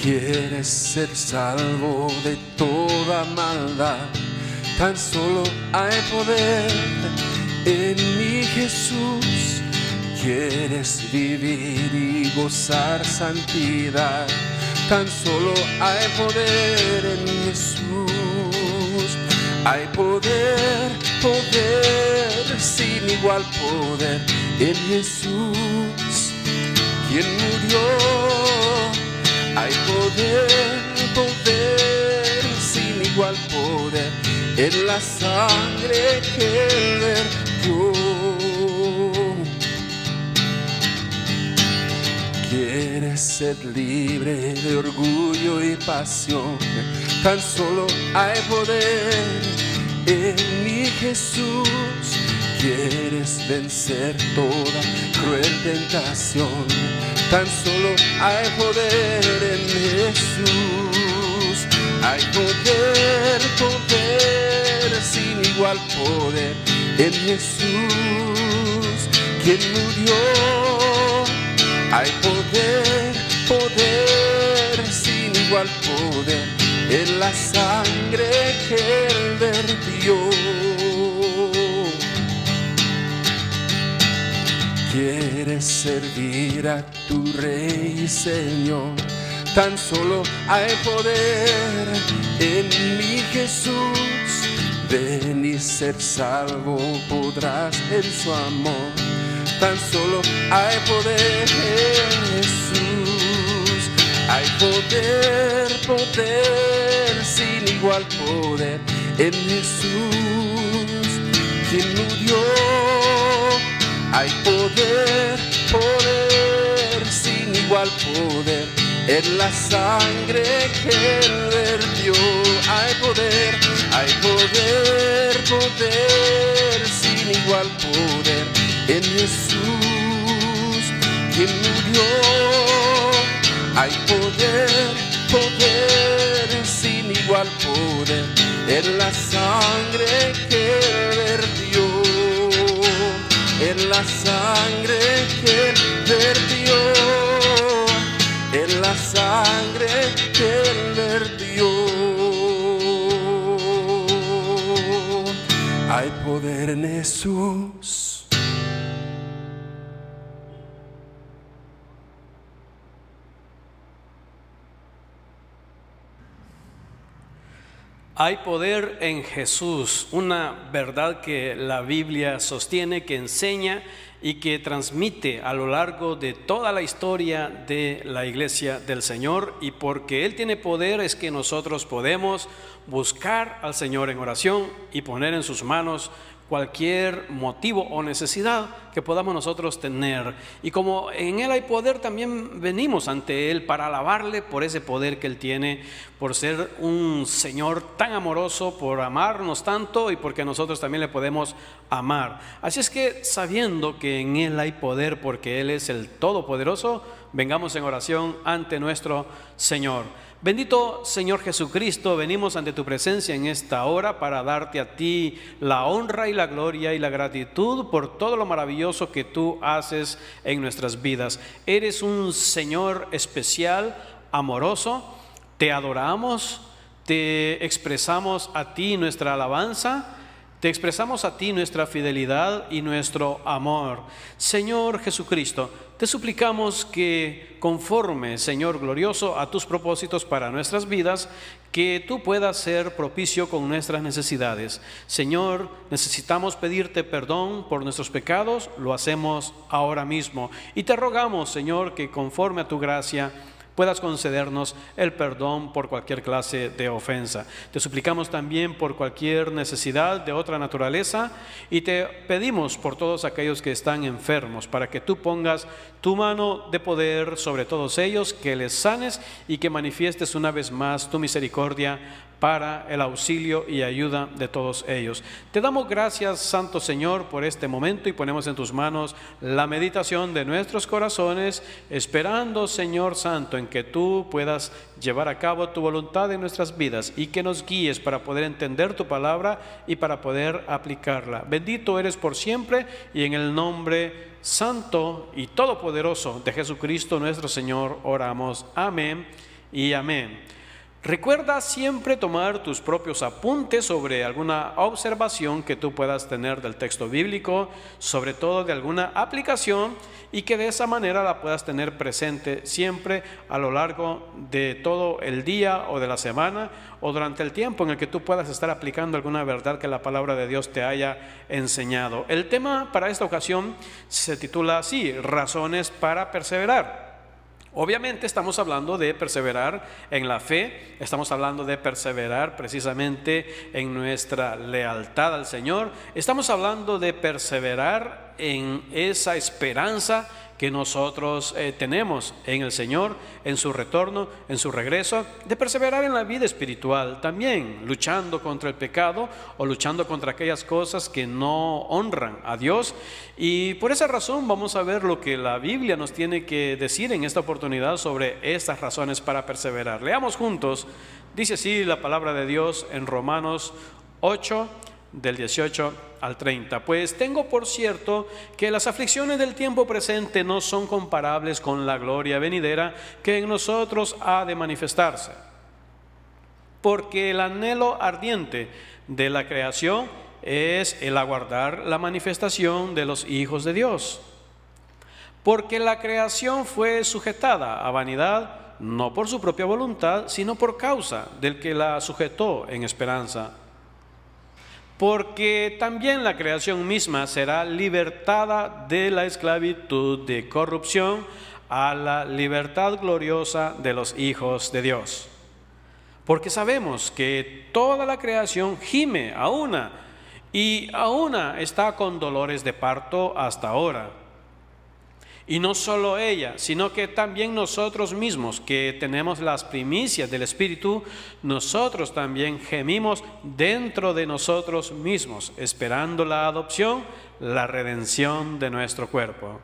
quieres ser salvo de toda maldad, tan solo hay poder en mi Jesús. Quieres vivir y gozar santidad, tan solo hay poder en Jesús. Hay poder, poder, sin igual poder en Jesús, quien murió. Hay poder, poder, sin igual poder en la sangre que Él vertió. Quieres ser libre de orgullo y pasión, tan solo hay poder en mi Jesús. Quieres vencer toda cruel tentación, tan solo hay poder en Jesús. Hay poder, poder, sin igual poder en Jesús, quien murió. Hay poder, poder, sin igual poder en la sangre que Él vertió. Quieres servir a tu Rey y Señor, tan solo hay poder en mi Jesús. Ven y ser salvo podrás en su amor, tan solo hay poder en Jesús. Hay poder, poder, sin igual poder en Jesús, quien murió. Hay poder, poder, sin igual poder en la sangre que Él vertió. Hay poder, poder, sin igual poder en Jesús, quien murió. Hay poder, poder, sin igual poder en la sangre que Él vertió. En la sangre que Él vertió, en la sangre que Él vertió. Hay poder en Jesús. Hay poder en Jesús, una verdad que la Biblia sostiene, que enseña y que transmite a lo largo de toda la historia de la Iglesia del Señor. Y porque Él tiene poder es que nosotros podemos buscar al Señor en oración y poner en sus manos cualquier motivo o necesidad que podamos nosotros tener. Y como en Él hay poder, también venimos ante Él para alabarle por ese poder que Él tiene, por ser un Señor tan amoroso, por amarnos tanto y porque nosotros también le podemos amar. Así es que, sabiendo que en Él hay poder porque Él es el Todopoderoso, vengamos en oración ante nuestro Señor. Bendito Señor Jesucristo, venimos ante tu presencia en esta hora para darte a ti la honra y la gloria y la gratitud por todo lo maravilloso que tú haces en nuestras vidas. Eres un Señor especial, amoroso, te adoramos, te expresamos a ti nuestra alabanza, te expresamos a ti nuestra fidelidad y nuestro amor. Señor Jesucristo, te suplicamos que conforme, Señor glorioso, a tus propósitos para nuestras vidas, que tú puedas ser propicio con nuestras necesidades. Señor, necesitamos pedirte perdón por nuestros pecados, lo hacemos ahora mismo. Y te rogamos, Señor, que conforme a tu gracia puedas concedernos el perdón por cualquier clase de ofensa. Te suplicamos también por cualquier necesidad de otra naturaleza y te pedimos por todos aquellos que están enfermos, para que tú pongas tu mano de poder sobre todos ellos, que les sanes y que manifiestes una vez más tu misericordia para el auxilio y ayuda de todos ellos. Te damos gracias, Santo Señor, por este momento y ponemos en tus manos la meditación de nuestros corazones, esperando, Señor Santo, en que tú puedas llevar a cabo tu voluntad en nuestras vidas y que nos guíes para poder entender tu palabra y para poder aplicarla. Bendito eres por siempre, y en el nombre santo y todopoderoso de Jesucristo nuestro Señor oramos. Amén y amén. Recuerda siempre tomar tus propios apuntes sobre alguna observación que tú puedas tener del texto bíblico, sobre todo de alguna aplicación, y que de esa manera la puedas tener presente siempre a lo largo de todo el día o de la semana, o durante el tiempo en el que tú puedas estar aplicando alguna verdad que la palabra de Dios te haya enseñado. El tema para esta ocasión se titula así: razones para perseverar. Obviamente estamos hablando de perseverar en la fe, estamos hablando de perseverar precisamente en nuestra lealtad al Señor, estamos hablando de perseverar en esa esperanza que nosotros tenemos en el Señor, en su retorno, en su regreso, de perseverar en la vida espiritual también, luchando contra el pecado o luchando contra aquellas cosas que no honran a Dios. Y por esa razón vamos a ver lo que la Biblia nos tiene que decir en esta oportunidad sobre estas razones para perseverar. Leamos juntos, dice así la palabra de Dios en Romanos 8, del 18 al 30. Pues tengo por cierto que las aflicciones del tiempo presente no son comparables con la gloria venidera que en nosotros ha de manifestarse. Porque el anhelo ardiente de la creación es el aguardar la manifestación de los hijos de Dios. Porque la creación fue sujetada a vanidad, no por su propia voluntad, sino por causa del que la sujetó en esperanza. Porque también la creación misma será libertada de la esclavitud de corrupción a la libertad gloriosa de los hijos de Dios. Porque sabemos que toda la creación gime a una, y a una está con dolores de parto hasta ahora. Y no solo ella, sino que también nosotros mismos, que tenemos las primicias del Espíritu, nosotros también gemimos dentro de nosotros mismos, esperando la adopción, la redención de nuestro cuerpo.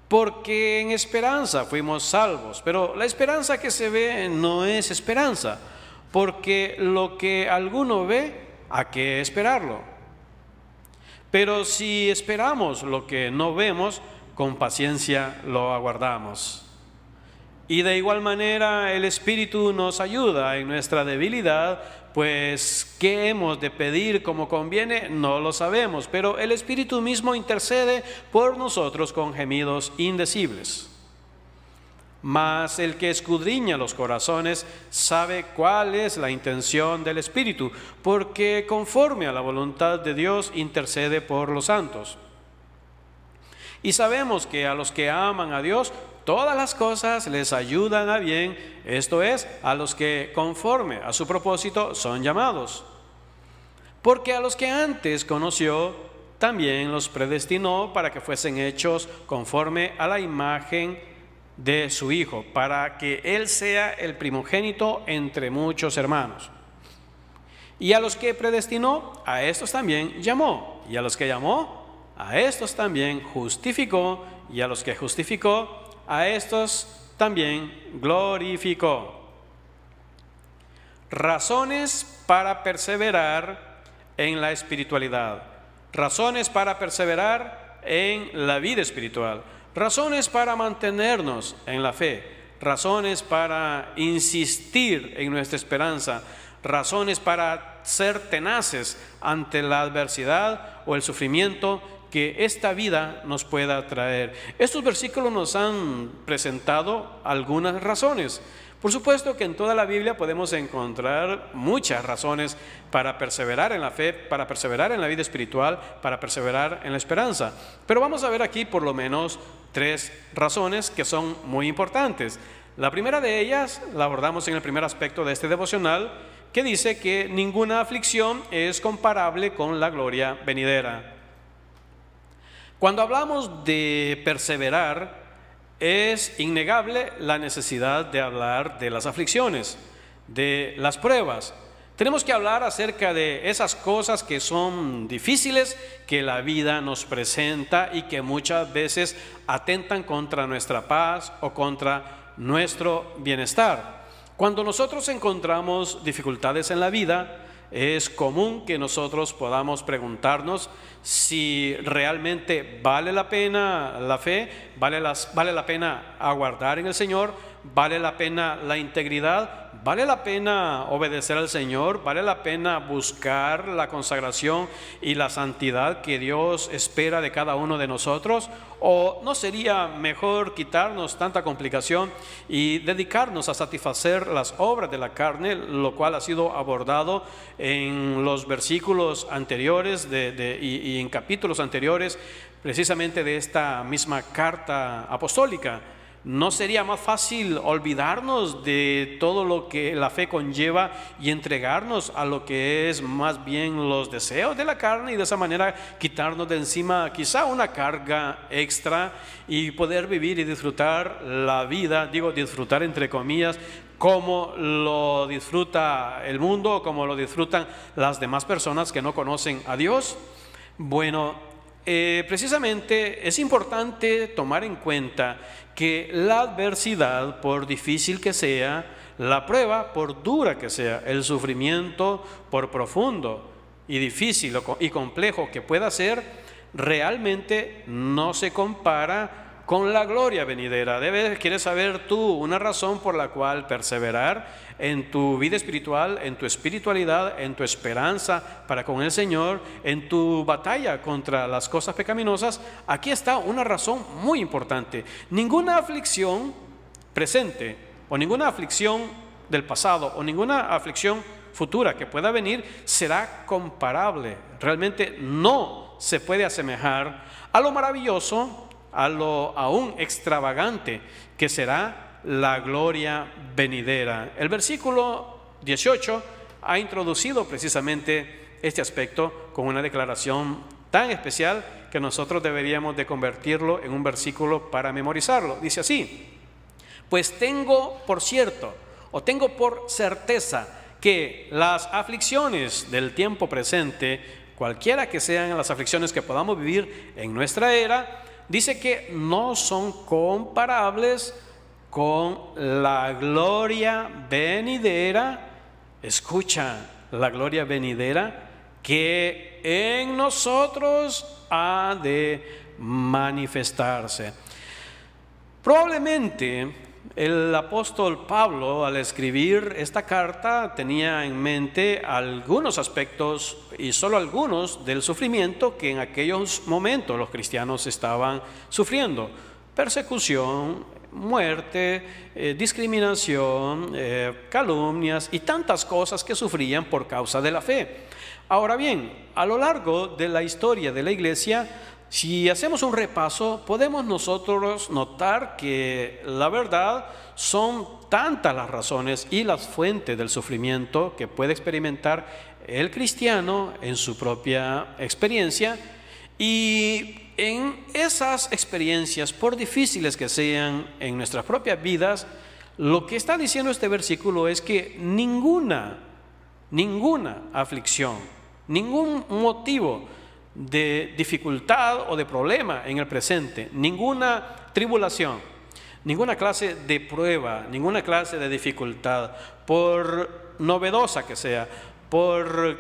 Porque en esperanza fuimos salvos, pero la esperanza que se ve no es esperanza, porque lo que alguno ve, ¿a qué esperarlo? Pero si esperamos lo que no vemos, con paciencia lo aguardamos. Y de igual manera el Espíritu nos ayuda en nuestra debilidad, pues ¿qué hemos de pedir como conviene? No lo sabemos, pero el Espíritu mismo intercede por nosotros con gemidos indecibles. Mas el que escudriña los corazones sabe cuál es la intención del Espíritu, porque conforme a la voluntad de Dios intercede por los santos. Y sabemos que a los que aman a Dios, todas las cosas les ayudan a bien, esto es, a los que conforme a su propósito son llamados. Porque a los que antes conoció, también los predestinó para que fuesen hechos conforme a la imagen de su Hijo, para que Él sea el primogénito entre muchos hermanos. Y a los que predestinó, a estos también llamó, y a los que llamó, a estos también justificó, y a los que justificó, a estos también glorificó. Razones para perseverar en la espiritualidad. Razones para perseverar en la vida espiritual. Razones para mantenernos en la fe. Razones para insistir en nuestra esperanza. Razones para ser tenaces ante la adversidad o el sufrimiento que esta vida nos pueda traer. Estos versículos nos han presentado algunas razones. Por supuesto que en toda la Biblia podemos encontrar muchas razones para perseverar en la fe, para perseverar en la vida espiritual, para perseverar en la esperanza. Pero vamos a ver aquí por lo menos 3 razones que son muy importantes. La primera de ellas la abordamos en el primer aspecto de este devocional, que dice que ninguna aflicción es comparable con la gloria venidera. Cuando hablamos de perseverar, es innegable la necesidad de hablar de las aflicciones, de las pruebas. Tenemos que hablar acerca de esas cosas que son difíciles, que la vida nos presenta y que muchas veces atentan contra nuestra paz o contra nuestro bienestar. Cuando nosotros encontramos dificultades en la vida, es común que nosotros podamos preguntarnos si realmente vale la pena la fe, vale la pena aguardar en el Señor, vale la pena la integridad, vale la pena obedecer al Señor, vale la pena buscar la consagración y la santidad que Dios espera de cada uno de nosotros. ¿O no sería mejor quitarnos tanta complicación y dedicarnos a satisfacer las obras de la carne, lo cual ha sido abordado en los versículos anteriores y en capítulos anteriores precisamente de esta misma carta apostólica? ¿No sería más fácil olvidarnos de todo lo que la fe conlleva y entregarnos a lo que es más bien los deseos de la carne, y de esa manera quitarnos de encima quizá una carga extra y poder vivir y disfrutar la vida, digo disfrutar entre comillas, como lo disfruta el mundo, como lo disfrutan las demás personas que no conocen a Dios? Bueno, precisamente es importante tomar en cuenta que la adversidad, por difícil que sea, la prueba, por dura que sea, el sufrimiento, por profundo y difícil y complejo que pueda ser, realmente no se compara con la gloria venidera. ¿Quieres saber tú una razón por la cual perseverar en tu vida espiritual, en tu espiritualidad, en tu esperanza para con el Señor, en tu batalla contra las cosas pecaminosas? Aquí está una razón muy importante. Ninguna aflicción presente o ninguna aflicción del pasado o ninguna aflicción futura que pueda venir será comparable. Realmente no se puede asemejar a lo maravilloso, a lo aún extravagante que será la gloria venidera. El versículo 18 ha introducido precisamente este aspecto con una declaración tan especial que nosotros deberíamos de convertirlo en un versículo para memorizarlo. Dice así: pues tengo por cierto, o tengo por certeza, que las aflicciones del tiempo presente, cualquiera que sean las aflicciones que podamos vivir en nuestra era, dice que no son comparables con la gloria venidera. Escucha, la gloria venidera que en nosotros ha de manifestarse. Probablemente el apóstol Pablo, al escribir esta carta, tenía en mente algunos aspectos, y solo algunos, del sufrimiento que en aquellos momentos los cristianos estaban sufriendo: persecución, muerte, discriminación, calumnias y tantas cosas que sufrían por causa de la fe. Ahora bien, a lo largo de la historia de la iglesia, si hacemos un repaso, podemos nosotros notar que la verdad son tantas las razones y las fuentes del sufrimiento que puede experimentar el cristiano en su propia experiencia. Y en esas experiencias, por difíciles que sean en nuestras propias vidas, lo que está diciendo este versículo es que ninguna aflicción, ningún motivo de dificultad o de problema en el presente, ninguna tribulación, ninguna clase de prueba, ninguna clase de dificultad, por novedosa que sea, por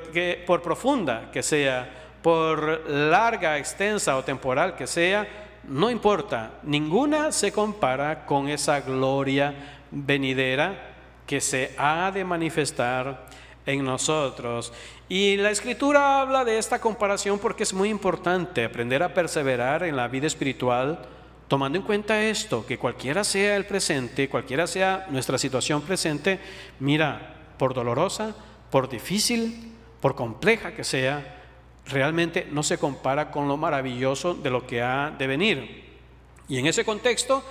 profunda que sea, por larga, extensa o temporal que sea, no importa, ninguna se compara con esa gloria venidera que se ha de manifestar en nosotros. Y la Escritura habla de esta comparación porque es muy importante aprender a perseverar en la vida espiritual, tomando en cuenta esto, que cualquiera sea el presente, cualquiera sea nuestra situación presente, mira, por dolorosa, por difícil, por compleja que sea, realmente no se compara con lo maravilloso de lo que ha de venir. Y en ese contexto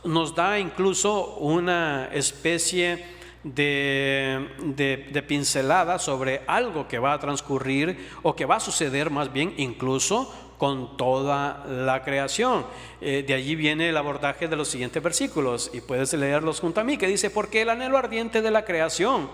nos da incluso una especie de pincelada sobre algo que va a transcurrir o que va a suceder más bien incluso con toda la creación. De allí viene el abordaje de los siguientes versículos, y puedes leerlos junto a mí, que dice: porque el anhelo ardiente de la creación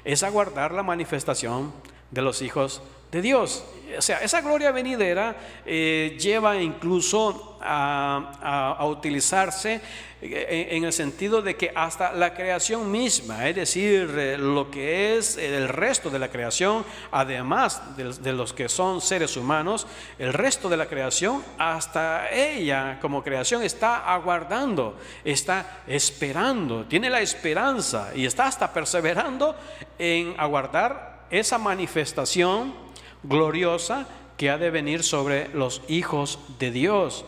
es aguardar la manifestación de los hijos de Dios. O sea, esa gloria venidera lleva incluso a utilizarse en el sentido de que hasta la creación misma, es decir, lo que es el resto de la creación, además de los que son seres humanos, el resto de la creación, hasta ella como creación está aguardando, está esperando, tiene la esperanza y está hasta perseverando en aguardar esa manifestación gloriosa que ha de venir sobre los hijos de Dios.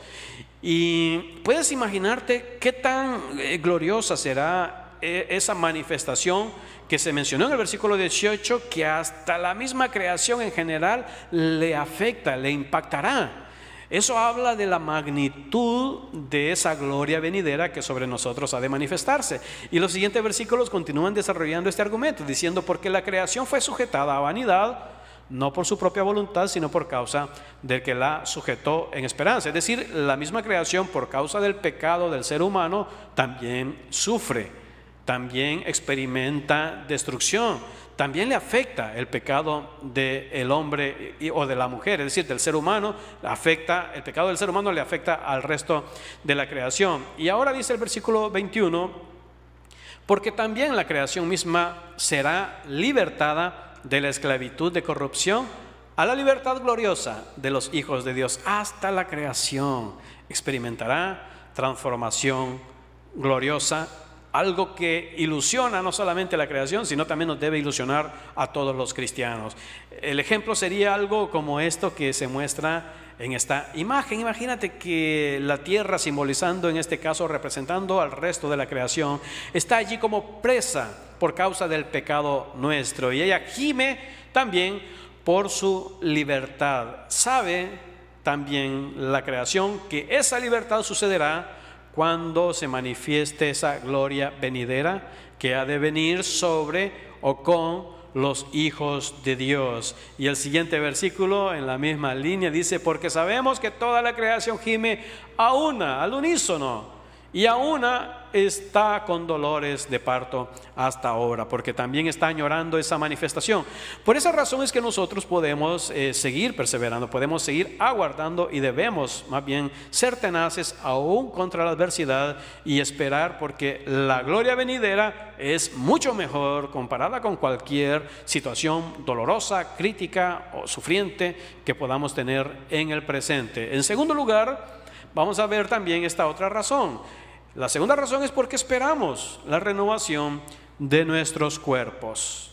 Y puedes imaginarte qué tan gloriosa será esa manifestación que se mencionó en el versículo 18, que hasta la misma creación en general le afecta, le impactará. Eso habla de la magnitud de esa gloria venidera que sobre nosotros ha de manifestarse. Y los siguientes versículos continúan desarrollando este argumento, diciendo: porque la creación fue sujetada a vanidad, no por su propia voluntad, sino por causa del que la sujetó en esperanza. Es decir, la misma creación, por causa del pecado del ser humano, también sufre, también experimenta destrucción, también le afecta el pecado del hombre o de la mujer, es decir, del ser humano. El pecado del ser humano le afecta al resto de la creación. Y ahora dice el versículo 21: porque también la creación misma será libertada de la esclavitud de corrupción a la libertad gloriosa de los hijos de Dios. Hasta la creación experimentará transformación gloriosa, algo que ilusiona no solamente a la creación, sino también nos debe ilusionar a todos los cristianos. El ejemplo sería algo como esto que se muestra en esta imagen. Imagínate que la tierra, simbolizando en este caso, representando al resto de la creación, está allí como presa por causa del pecado nuestro, y ella gime también por su libertad. Sabe también la creación que esa libertad sucederá cuando se manifieste esa gloria venidera que ha de venir sobre o con los hijos de Dios. Y el siguiente versículo en la misma línea dice: porque sabemos que toda la creación gime a una, al unísono, y a una está con dolores de parto hasta ahora, porque también está añorando esa manifestación. Por esa razón es que nosotros podemos seguir perseverando, podemos seguir aguardando, y debemos más bien ser tenaces aún contra la adversidad y esperar, porque la gloria venidera es mucho mejor comparada con cualquier situación dolorosa, crítica o sufriente que podamos tener en el presente. En segundo lugar, vamos a ver también esta otra razón. La segunda razón es porque esperamos la renovación de nuestros cuerpos.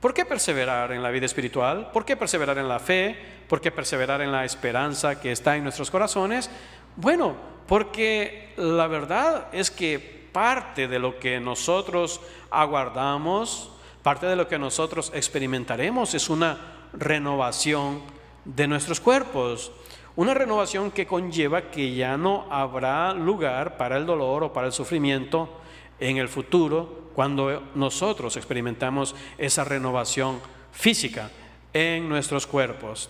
¿Por qué perseverar en la vida espiritual? ¿Por qué perseverar en la fe? ¿Por qué perseverar en la esperanza que está en nuestros corazones? Bueno, porque la verdad es que parte de lo que nosotros aguardamos, parte de lo que nosotros experimentaremos es una renovación de nuestros cuerpos. Una renovación que conlleva que ya no habrá lugar para el dolor o para el sufrimiento en el futuro, cuando nosotros experimentamos esa renovación física en nuestros cuerpos.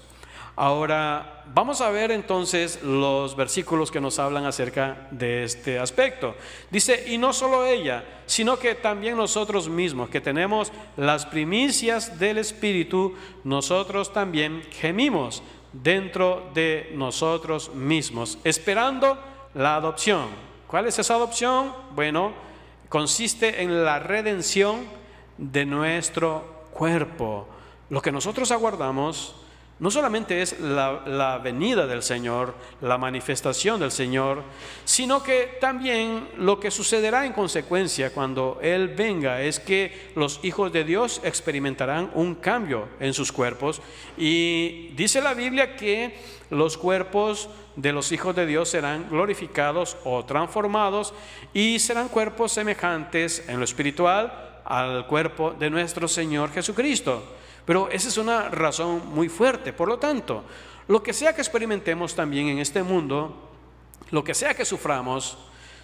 Ahora vamos a ver entonces los versículos que nos hablan acerca de este aspecto. Dice: y no solo ella, sino que también nosotros mismos, que tenemos las primicias del Espíritu, nosotros también gemimos dentro de nosotros mismos, esperando la adopción. ¿Cuál es esa adopción? Bueno, consiste en la redención de nuestro cuerpo. Lo que nosotros aguardamos no solamente es la venida del Señor, la manifestación del Señor, sino que también lo que sucederá en consecuencia cuando Él venga es que los hijos de Dios experimentarán un cambio en sus cuerpos. Y dice la Biblia que los cuerpos de los hijos de Dios serán glorificados o transformados, y serán cuerpos semejantes en lo espiritual al cuerpo de nuestro Señor Jesucristo. Pero esa es una razón muy fuerte. Por lo tanto, lo que sea que experimentemos también en este mundo, lo que sea que suframos,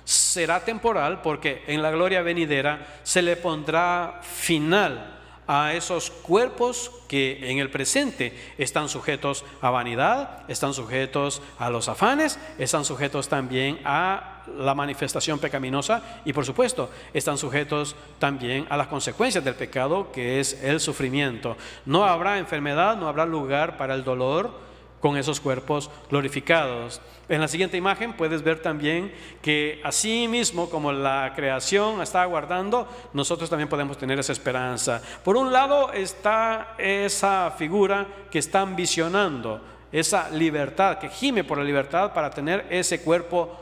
será temporal, porque en la gloria venidera se le pondrá final a esos cuerpos que en el presente están sujetos a vanidad, están sujetos a los afanes, están sujetos también a la manifestación pecaminosa y por supuesto están sujetos también a las consecuencias del pecado, que es el sufrimiento. No habrá enfermedad, no habrá lugar para el dolor con esos cuerpos glorificados. En la siguiente imagen puedes ver también que así mismo como la creación está aguardando, nosotros también podemos tener esa esperanza. Por un lado está esa figura que está ambicionando, esa libertad, que gime por la libertad para tener ese cuerpo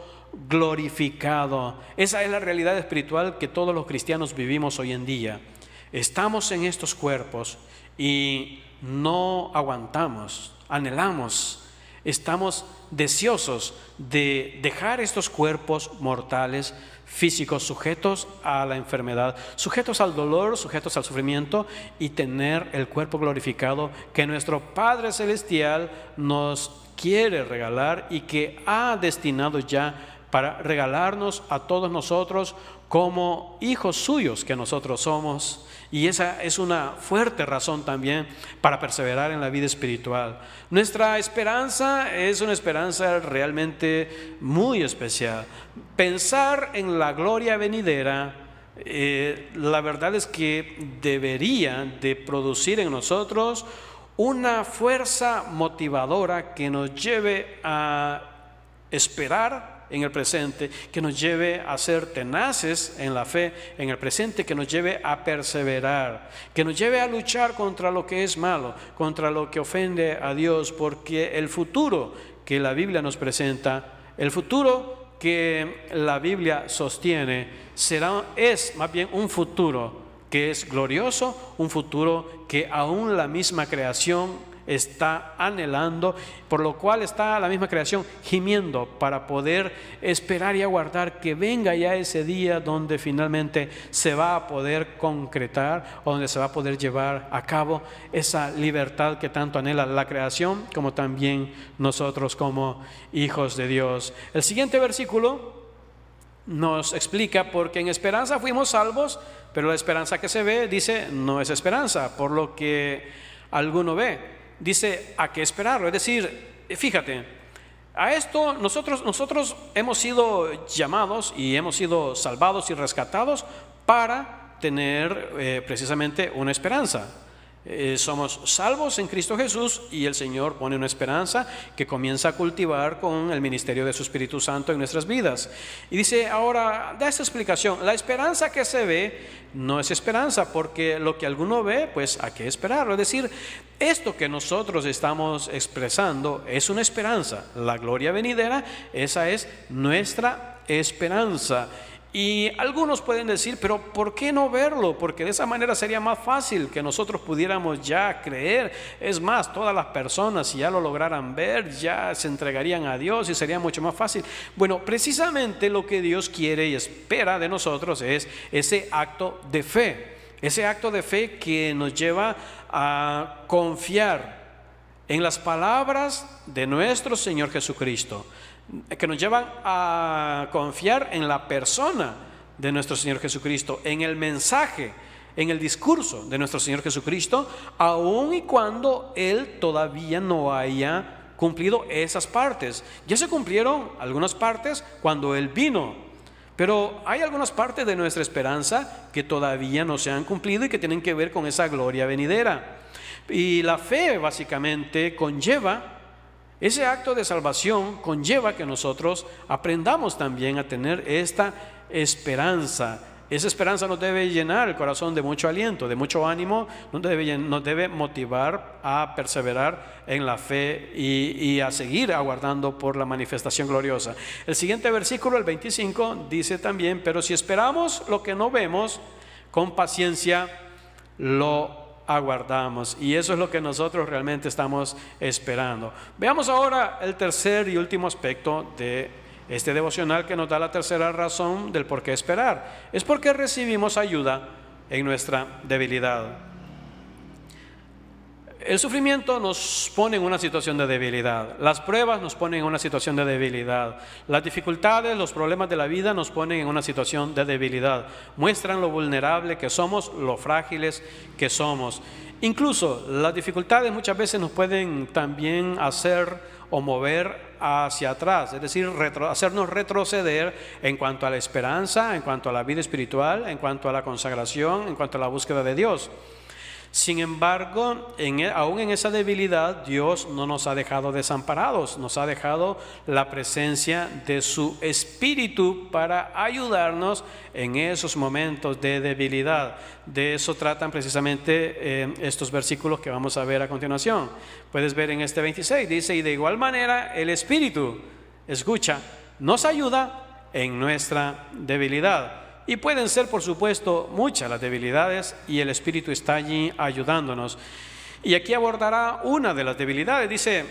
glorificado. Esa es la realidad espiritual que todos los cristianos vivimos hoy en día. Estamos en estos cuerpos y no aguantamos, anhelamos, estamos deseosos de dejar estos cuerpos mortales, físicos, sujetos a la enfermedad, sujetos al dolor, sujetos al sufrimiento, y tener el cuerpo glorificado que nuestro Padre Celestial nos quiere regalar y que ha destinado ya para regalarnos a todos nosotros como hijos suyos que nosotros somos. Y esa es una fuerte razón también para perseverar en la vida espiritual. Nuestra esperanza es una esperanza realmente muy especial. Pensar en la gloria venidera, la verdad es que debería de producir en nosotros una fuerza motivadora que nos lleve a esperar en el presente, que nos lleve a ser tenaces en la fe en el presente, que nos lleve a perseverar, que nos lleve a luchar contra lo que es malo, contra lo que ofende a Dios, porque el futuro que la Biblia nos presenta, el futuro que la Biblia sostiene, es más bien un futuro que es glorioso, un futuro que aún la misma creación está anhelando, por lo cual está la misma creación gimiendo para poder esperar y aguardar que venga ya ese día donde finalmente se va a poder concretar, o donde se va a poder llevar a cabo esa libertad que tanto anhela la creación como también nosotros como hijos de Dios. El siguiente versículo nos explica: porque en esperanza fuimos salvos, pero la esperanza que se ve, dice, no es esperanza, por lo que alguno ve. Dice, ¿a qué esperarlo? Es decir, fíjate, a esto nosotros hemos sido llamados y hemos sido salvados y rescatados para tener precisamente una esperanza. Somos salvos en Cristo Jesús y el Señor pone una esperanza que comienza a cultivar con el ministerio de su Espíritu Santo en nuestras vidas. Y dice, ahora da esta explicación: la esperanza que se ve no es esperanza, porque lo que alguno ve, pues ¿a qué esperarlo? Es decir, esto que nosotros estamos expresando es una esperanza. La gloria venidera, esa es nuestra esperanza. Y algunos pueden decir, pero ¿por qué no verlo? Porque de esa manera sería más fácil que nosotros pudiéramos ya creer. Es más, todas las personas, si ya lo lograran ver, ya se entregarían a Dios y sería mucho más fácil. Bueno, precisamente lo que Dios quiere y espera de nosotros es ese acto de fe. Ese acto de fe que nos lleva a confiar en las palabras de nuestro Señor Jesucristo, que nos llevan a confiar en la persona de nuestro Señor Jesucristo, en el mensaje, en el discurso de nuestro Señor Jesucristo, aun y cuando Él todavía no haya cumplido esas partes. Ya se cumplieron algunas partes cuando Él vino, pero hay algunas partes de nuestra esperanza que todavía no se han cumplido y que tienen que ver con esa gloria venidera. Y la fe básicamente conlleva, ese acto de salvación conlleva que nosotros aprendamos también a tener esta esperanza. Esa esperanza nos debe llenar el corazón de mucho aliento, de mucho ánimo, nos debe motivar a perseverar en la fe y a seguir aguardando por la manifestación gloriosa. El siguiente versículo, el 25, dice también: pero si esperamos lo que no vemos, con paciencia lo aguardamos. Y eso es lo que nosotros realmente estamos esperando. Veamos ahora el tercer y último aspecto de este devocional, que nos da la tercera razón del por qué esperar. Es porque recibimos ayuda en nuestra debilidad. el sufrimiento nos pone en una situación de debilidad, las pruebas nos ponen en una situación de debilidad, las dificultades, los problemas de la vida nos ponen en una situación de debilidad, muestran lo vulnerable que somos, lo frágiles que somos. Incluso las dificultades muchas veces nos pueden también hacer o mover hacia atrás, es decir, hacernos retroceder en cuanto a la esperanza, en cuanto a la vida espiritual, en cuanto a la consagración, en cuanto a la búsqueda de Dios. Sin embargo, aún en esa debilidad, Dios no nos ha dejado desamparados, nos ha dejado la presencia de su Espíritu para ayudarnos en esos momentos de debilidad. De eso tratan precisamente estos versículos que vamos a ver a continuación. Puedes ver en este 26, dice, y de igual manera el Espíritu, escucha, nos ayuda en nuestra debilidad. Y pueden ser, por supuesto, muchas las debilidades y el Espíritu está allí ayudándonos. Y aquí abordará una de las debilidades. Dice,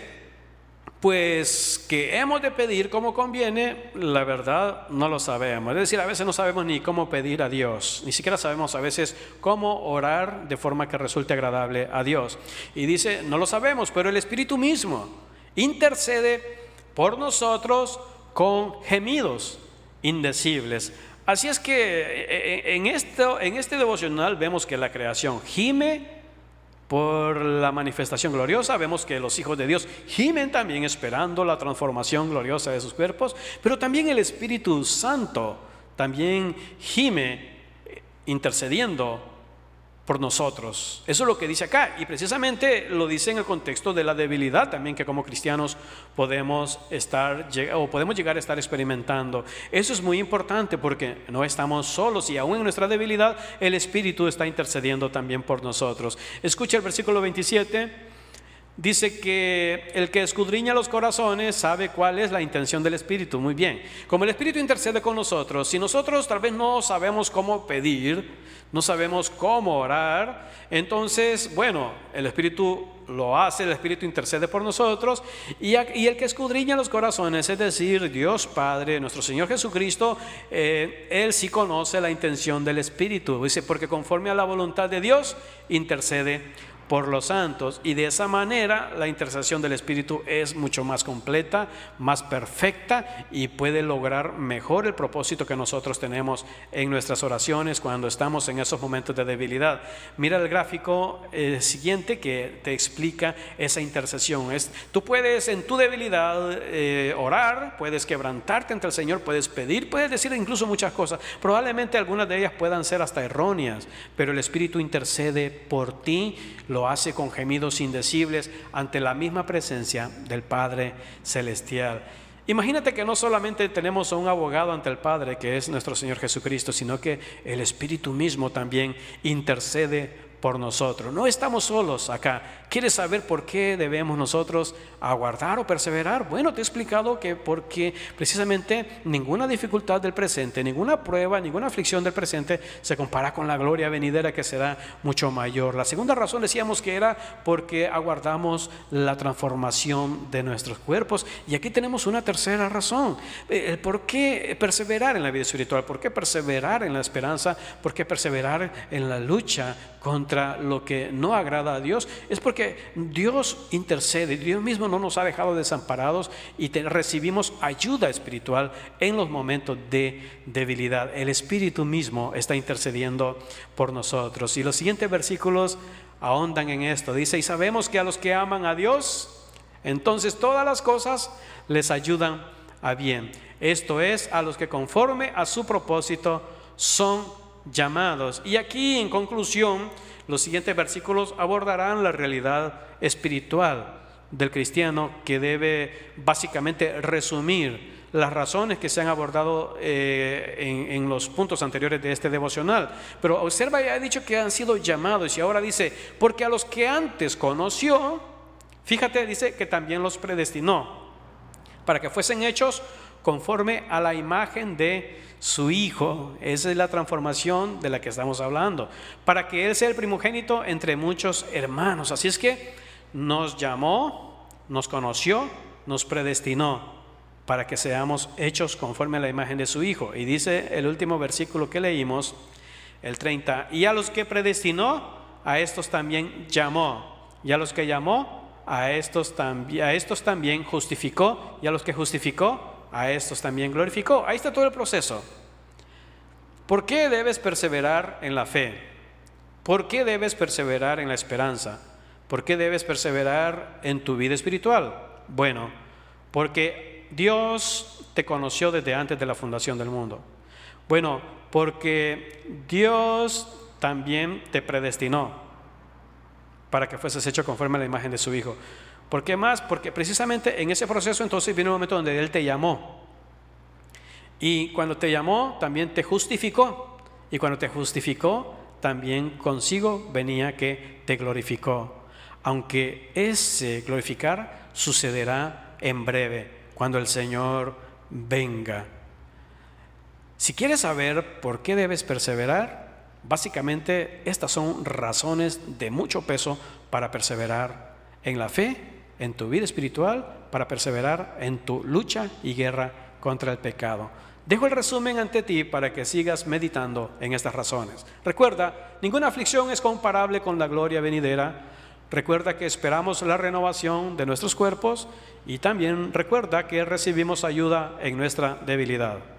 pues que hemos de pedir como conviene, la verdad no lo sabemos. Es decir, a veces no sabemos ni cómo pedir a Dios. Ni siquiera sabemos a veces cómo orar de forma que resulte agradable a Dios. Y dice, no lo sabemos, pero el Espíritu mismo intercede por nosotros con gemidos indecibles. Así es que en este devocional vemos que la creación gime por la manifestación gloriosa, vemos que los hijos de Dios gimen también esperando la transformación gloriosa de sus cuerpos, pero también el Espíritu Santo también gime intercediendo por nosotros. Eso es lo que dice acá, y precisamente lo dice en el contexto de la debilidad también que como cristianos podemos llegar a estar experimentando. Eso es muy importante porque no estamos solos y aún en nuestra debilidad el Espíritu está intercediendo también por nosotros. Escucha el versículo 27. Dice que el que escudriña los corazones sabe cuál es la intención del Espíritu. Muy bien, como el Espíritu intercede con nosotros, si nosotros tal vez no sabemos cómo pedir, no sabemos cómo orar, entonces, bueno, el Espíritu lo hace, el Espíritu intercede por nosotros, y el que escudriña los corazones, es decir, Dios Padre, nuestro Señor Jesucristo, Él sí conoce la intención del Espíritu. Dice, porque conforme a la voluntad de Dios, intercede por los santos, y de esa manera la intercesión del Espíritu es mucho más completa, más perfecta, y puede lograr mejor el propósito que nosotros tenemos en nuestras oraciones cuando estamos en esos momentos de debilidad. Mira el gráfico siguiente que te explica esa intercesión. Tú puedes en tu debilidad orar, puedes quebrantarte ante el Señor, puedes pedir, puedes decir incluso muchas cosas, probablemente algunas de ellas puedan ser hasta erróneas, pero el Espíritu intercede por ti, lo hace con gemidos indecibles ante la misma presencia del Padre Celestial. Imagínate que no solamente tenemos a un abogado ante el Padre, que es nuestro Señor Jesucristo, sino que el Espíritu mismo también intercede por nosotros. No estamos solos acá. ¿Quieres saber por qué debemos nosotros aguardar o perseverar? Bueno, te he explicado que porque precisamente ninguna dificultad del presente, ninguna prueba, ninguna aflicción del presente se compara con la gloria venidera que será mucho mayor. La segunda razón decíamos que era porque aguardamos la transformación de nuestros cuerpos, y aquí tenemos una tercera razón. ¿Por qué perseverar en la vida espiritual? ¿Por qué perseverar en la esperanza? ¿Por qué perseverar en la lucha contra lo que no agrada a Dios? Es porque Dios intercede, Dios mismo no nos ha dejado desamparados, y recibimos ayuda espiritual en los momentos de debilidad. El Espíritu mismo está intercediendo por nosotros, y los siguientes versículos ahondan en esto. Dice, y sabemos que a los que aman a Dios, entonces todas las cosas les ayudan a bien. Esto es, a los que conforme a su propósito son llamados. Y aquí, en conclusión, los siguientes versículos abordarán la realidad espiritual del cristiano, que debe básicamente resumir las razones que se han abordado en los puntos anteriores de este devocional. Pero observa, ya he dicho que han sido llamados, y ahora dice, porque a los que antes conoció, fíjate, dice que también los predestinó para que fuesen hechos conforme a la imagen de su Hijo. Esa es la transformación de la que estamos hablando, para que Él sea el primogénito entre muchos hermanos. Así es que nos llamó, nos conoció, nos predestinó para que seamos hechos conforme a la imagen de su Hijo. Y dice el último versículo que leímos, el 30, y a los que predestinó, a estos también llamó. y a los que llamó, a estos también justificó, y a los que justificó, a estos también glorificó. Ahí está todo el proceso. ¿Por qué debes perseverar en la fe? ¿Por qué debes perseverar en la esperanza? ¿Por qué debes perseverar en tu vida espiritual? Bueno, porque Dios te conoció desde antes de la fundación del mundo. Bueno, porque Dios también te predestinó para que fueses hecho conforme a la imagen de su Hijo. ¿Por qué más? Porque precisamente en ese proceso entonces viene un momento donde Él te llamó. Y cuando te llamó, también te justificó. Y cuando te justificó, también consigo venía que te glorificó. Aunque ese glorificar sucederá en breve, cuando el Señor venga. Si quieres saber por qué debes perseverar, básicamente estas son razones de mucho peso para perseverar en la fe, en tu vida espiritual, para perseverar en tu lucha y guerra contra el pecado. Dejo el resumen ante ti para que sigas meditando en estas razones. Recuerda, ninguna aflicción es comparable con la gloria venidera. Recuerda que esperamos la renovación de nuestros cuerpos y también recuerda que recibimos ayuda en nuestra debilidad.